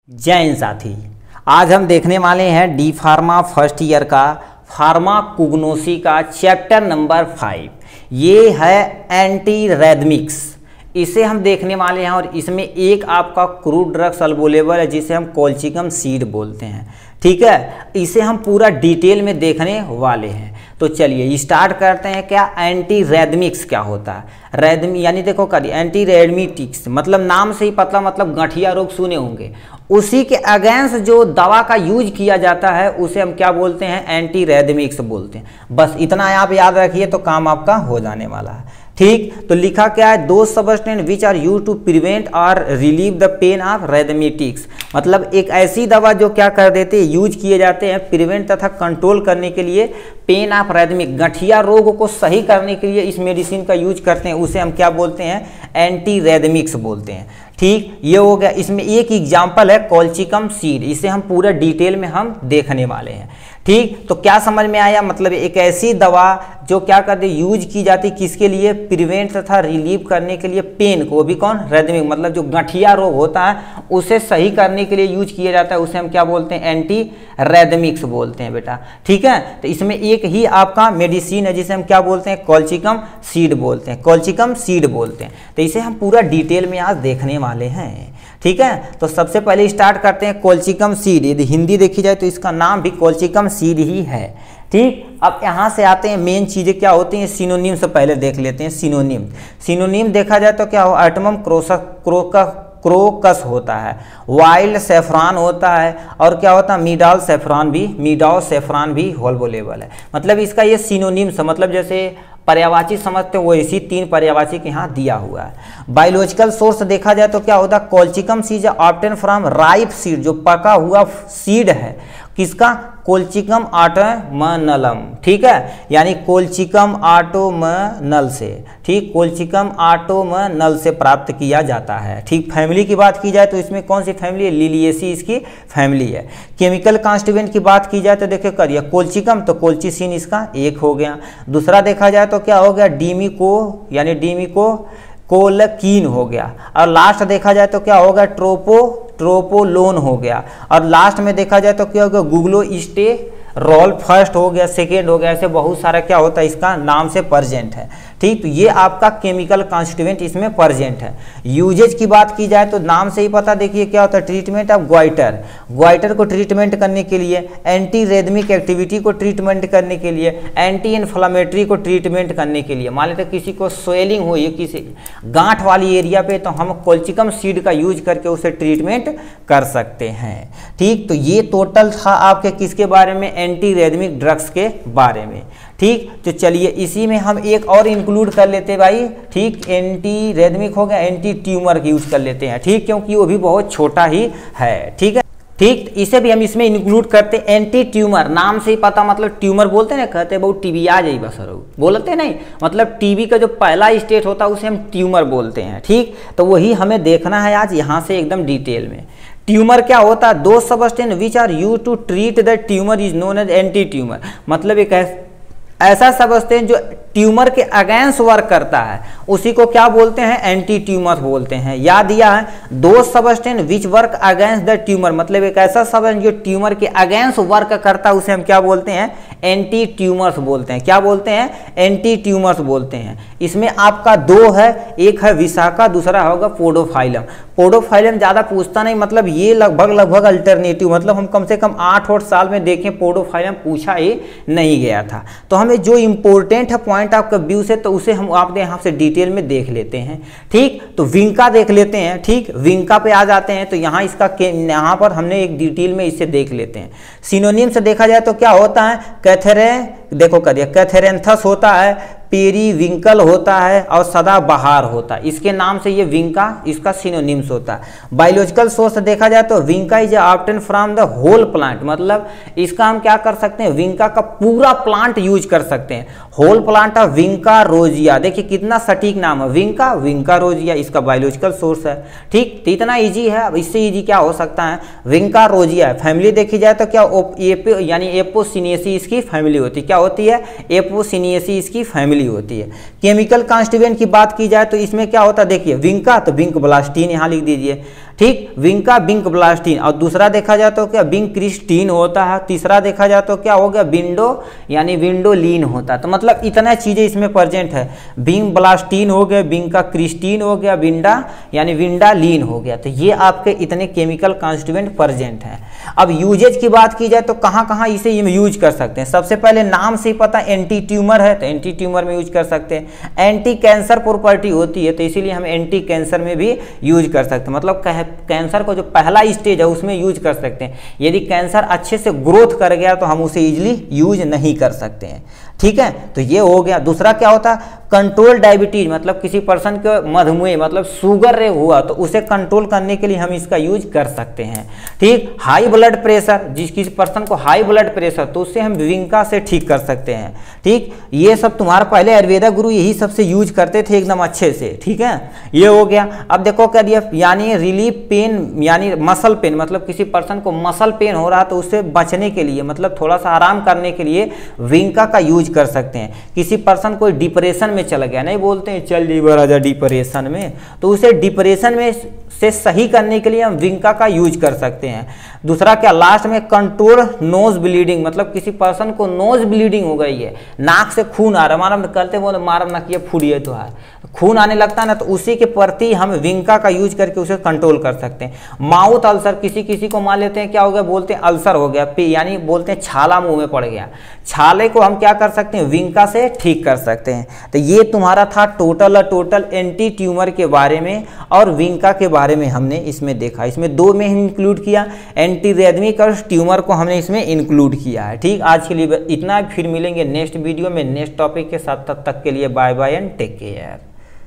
जय हिंद साथी। आज हम देखने वाले हैं डी फार्मा फर्स्ट ईयर का फार्माकोग्नोसी का चैप्टर नंबर 5। ये है एंटी रेदमिक्स, इसे हम देखने वाले हैं। और इसमें एक आपका क्रूड ड्रग सल्वोलेबल है जिसे हम कोल्चिकम सीड बोलते हैं। ठीक है, इसे हम पूरा डिटेल में देखने वाले हैं। तो चलिए स्टार्ट करते हैं। क्या एंटी रेदमिक्स क्या होता है? रेदमी यानी देखो करिए, एंटी रेडमिटिक्स मतलब नाम से ही पता, मतलब गठिया रोग सुने होंगे। उसी के अगेंस्ट जो दवा का यूज किया जाता है उसे हम क्या बोलते हैं? एंटी रेदमिक्स बोलते हैं। बस इतना आप याद रखिए तो काम आपका हो जाने वाला है। ठीक, तो लिखा क्या है? दो substance which are use to prevent और relieve the pain of rheumatics, मतलब एक ऐसी दवा जो क्या कर देते हैं, यूज किए जाते हैं प्रिवेंट तथा कंट्रोल करने के लिए पेन ऑफ रेदमिक, गठिया रोग को सही करने के लिए इस मेडिसिन का यूज करते हैं। उसे हम क्या बोलते हैं? एंटी रेदमिक्स बोलते हैं। ठीक, ये हो गया। इसमें एक एग्जाम्पल है कोल्चिकम सीड, इसे हम पूरा डिटेल में हम देखने वाले हैं। ठीक, तो क्या समझ में आया? मतलब एक ऐसी दवा जो क्या करते यूज की जाती किसके लिए? प्रिवेंट तथा रिलीव करने के लिए पेन को, भी कौन? रेदमिक, मतलब जो गठिया रोग होता है उसे सही करने के लिए यूज किया जाता है, उसे हम क्या बोलते हैं? एंटी रेदमिक्स बोलते हैं बेटा। ठीक है, तो इसमें एक ही आपका मेडिसिन है जिसे हम क्या बोलते हैं? कोल्चिकम सीड बोलते हैं, कोल्चिकम सीड बोलते हैं। तो इसे हम पूरा डिटेल में आज देखने वाले हैं। ठीक है, तो सबसे पहले स्टार्ट करते हैं कोल्चिकम सीड। यदि हिंदी देखी जाए तो इसका नाम भी कोल्चिकम सीड ही है। ठीक, अब यहाँ से आते हैं मेन चीज़ें क्या होती हैं। सिनोनिम से पहले देख लेते हैं। सिनोनिम देखा जाए तो क्या हो? एटमम क्रोकस होता है, वाइल्ड सेफ्रॉन होता है, और क्या होता है? मीडाल सेफ्रॉन भी होल्बोलेबल है। मतलब इसका ये सिनोनिम से, मतलब जैसे पर्यायवाची समझते हैं वो इसी 3 पर्यायवाची के यहाँ दिया हुआ है। बायोलॉजिकल सोर्स देखा जाए तो क्या होता है? Colchicum seed obtain from ripe seed, जो पका हुआ सीड है किसका? कोल्चिकम ऑटोमनलम। ठीक है, यानी कोल्चिकम ऑटोमनल से, ठीक, कोल्चिकम ऑटोमनल से प्राप्त किया जाता है। ठीक, फैमिली की बात की जाए तो इसमें कौन सी फैमिली है? लिलिएसी इसकी फैमिली है। केमिकल कॉन्स्टिट्यूएंट की बात की जाए तो देखिए करिए, कोल्चिकम तो कोल्चिसिन इसका एक हो गया। दूसरा देखा जाए तो क्या हो गया? डीमिको यानी डीमिको कोलकीन हो गया। और लास्ट देखा जाए तो क्या होगा? ट्रोपोलोन हो गया। और लास्ट में देखा जाए तो क्या होगा? ग्लूकोस्टेरोल फर्स्ट हो गया, सेकेंड हो गया। ऐसे बहुत सारा क्या होता है इसका नाम से प्रेजेंट है। ठीक, तो ये आपका केमिकल कॉन्स्टिट्यूएंट इसमें प्रेजेंट है। यूजेज की बात की जाए तो नाम से ही पता, देखिए क्या होता है? ट्रीटमेंट ऑफ ग्वाइटर को ट्रीटमेंट करने के लिए, एंटी रेदमिक एक्टिविटी को ट्रीटमेंट करने के लिए, एंटी इन्फ्लामेटरी को ट्रीटमेंट करने के लिए। मान लेते किसी को स्वेलिंग हुई किसी गांठ वाली एरिया पे, तो हम कोल्चिकम सीड का यूज करके उसे ट्रीटमेंट कर सकते हैं। ठीक, तो ये टोटल था आपके किसके बारे में? एंटी रेदमिक ड्रग्स के बारे में। ठीक, तो चलिए इसी में हम एक और इंक्लूड कर लेते हैं भाई। ठीक, एंटी रेदमिक हो गया, एंटी ट्यूमर यूज कर लेते हैं। ठीक, क्योंकि वो भी बहुत छोटा ही है। ठीक है, ठीक, इसे भी हम इसमें इंक्लूड करते हैं। एंटी ट्यूमर नाम से ही पता, मतलब ट्यूमर बोलते हैं ना, कहते हैं बहुत टीबी आ जाए बस, बोलते नहीं, मतलब टीबी का जो पहला स्टेज होता है उसे हम ट्यूमर बोलते हैं। ठीक, तो वही हमें देखना है आज यहाँ से एकदम डिटेल में। ट्यूमर क्या होता है? दो substance which are use to treat the tumour is known as anti tumour, मतलब एक ऐसा सबस्टेंस जो ट्यूमर के अगेंस्ट वर्क करता है उसी को क्या बोलते हैं? एंटी ट्यूमर बोलते हैं। याद दिया है, दो substance which work against the tumour, मतलब एक ऐसा सबस्टेंस जो ट्यूमर के अगेंस्ट वर्क करता है उसे हम क्या बोलते हैं? एंटी ट्यूमर्स बोलते हैं। क्या बोलते हैं? एंटी ट्यूमर्स बोलते हैं। इसमें आपका 2 है, एक है विशाखा, दूसरा होगा पोडोफाइलम। पोडोफाइलम ज़्यादा पूछता नहीं, मतलब ये लगभग अल्टरनेटिव, मतलब हम कम से कम 8 साल में देखें पोडोफाइलम पूछा ही नहीं गया था। तो हमें जो इंपॉर्टेंट है पॉइंट आपका व्यू से, तो उसे हम आपने यहाँ से डिटेल में देख लेते हैं। ठीक, तो विंका देख लेते हैं। ठीक, विंका पे आ जाते हैं तो यहाँ इसका यहाँ पर हमने एक डिटेल में इसे देख लेते हैं। सिनोनिम से देखा जाए तो क्या होता है? देखो करिए, कैथेरेंथस होता है, पेरीविंकल होता है, और सदाबहार होता है। इसके नाम से ये विंका इसका सिनोनिम्स होता है। बायोलॉजिकल सोर्स देखा जाए तो vinca is obtain from the whole plant, मतलब इसका हम क्या कर सकते हैं? विंका का पूरा प्लांट यूज कर सकते हैं। होल प्लांट ऑफ विंका रोजिया, देखिए कितना सटीक नाम है, विंका रोजिया इसका बायोलॉजिकल सोर्स है। ठीक, तो इतना इजी है। अब इससे इजी क्या हो सकता है, विंका रोजिया फैमिली देखी जाए तो क्या यानी एपोसिनेसी इसकी फैमिली होती है, क्या होती है, एपोसिनेसी इसकी फैमिली होती है। केमिकल कॉन्स्टिट्यूएंट की बात की जाए तो इसमें क्या होता है, देखिए विंका तो विंक ब्लास्टीन यहाँ लिख दीजिए, ठीक, विंका विंक ब्लास्टीन, और दूसरा देखा जाए तो क्या विंक क्रिस्टीन होता है, तीसरा देखा जाए तो क्या हो गया, विंडो यानी विंडोलिन होता है। तो मतलब इतना चीज़ें इसमें प्रेजेंट है, विंक ब्लास्टीन हो गया, विंका क्रिस्टीन हो गया, विंडा यानी विंडालीन हो गया। तो ये आपके इतने केमिकल कॉन्स्टिट्यूएंट प्रेजेंट हैं। अब यूजेज की बात की जाए तो कहाँ कहाँ इसे यूज कर सकते हैं, सबसे पहले नाम से ही पता एंटी ट्यूमर है तो एंटी ट्यूमर में यूज कर सकते हैं। एंटी कैंसर प्रॉपर्टी होती है तो इसीलिए हम एंटी कैंसर में भी यूज कर सकते हैं, मतलब कैंसर को जो पहला स्टेज है उसमें यूज कर सकते हैं। यदि कैंसर अच्छे से ग्रोथ कर गया तो हम उसे इजीली यूज नहीं कर सकते हैं। ठीक है, तो ये हो गया। दूसरा क्या होता है, कंट्रोल डायबिटीज, मतलब किसी पर्सन को मधुमेह मतलब शुगर हुआ तो उसे कंट्रोल करने के लिए हम इसका यूज कर सकते हैं। ठीक, हाई ब्लड प्रेशर, जिस किसी पर्सन को हाई ब्लड प्रेशर तो उससे हम विंका से ठीक कर सकते हैं। ठीक, ये सब तुम्हारा पहले आयुर्वेदा गुरु यही सबसे यूज करते थे एकदम अच्छे से। ठीक है, ये हो गया। अब देखो क्या दिया, यानी रिलीफ पेन यानी मसल पेन, मतलब किसी पर्सन को मसल पेन हो रहा तो उससे बचने के लिए मतलब थोड़ा सा आराम करने के लिए विंका का यूज कर सकते हैं। किसी पर्सन कोई डिप्रेशन में चला गया, नहीं बोलते हैं चल जी राजा डिप्रेशन में, तो उसे डिप्रेशन में से सही करने के लिए हम विंका का यूज कर सकते हैं। दूसरा क्या, लास्ट में कंट्रोल नोज ब्लीडिंग, मतलब किसी पर्सन को नोज ब्लीडिंग हो गई है, नाक से खून आ रहा है, मारम करते बोले मारम ना किए फूडिए तो है, खून आने लगता है ना, तो उसी के प्रति हम विंका का यूज करके उसे कंट्रोल कर सकते हैं। माउथ अल्सर, किसी किसी को मान लेते हैं क्या हो गया, बोलते हैं अल्सर हो गया, यानी बोलते हैं छाला मुंह में पड़ गया, छाले को हम क्या कर सकते हैं, विंका से ठीक कर सकते हैं। तो ये तुम्हारा था टोटल एंटी ट्यूमर के बारे में और विंका के बारे में हमने इसमें देखा। इसमें दो में इंक्लूड किया, एंटी रेडमिक और ट्यूमर को हमने इसमें इंक्लूड किया है। ठीक, आज के लिए इतना, फिर मिलेंगे नेक्स्ट वीडियो में नेक्स्ट टॉपिक के साथ, तब तक के लिए bye bye and take care.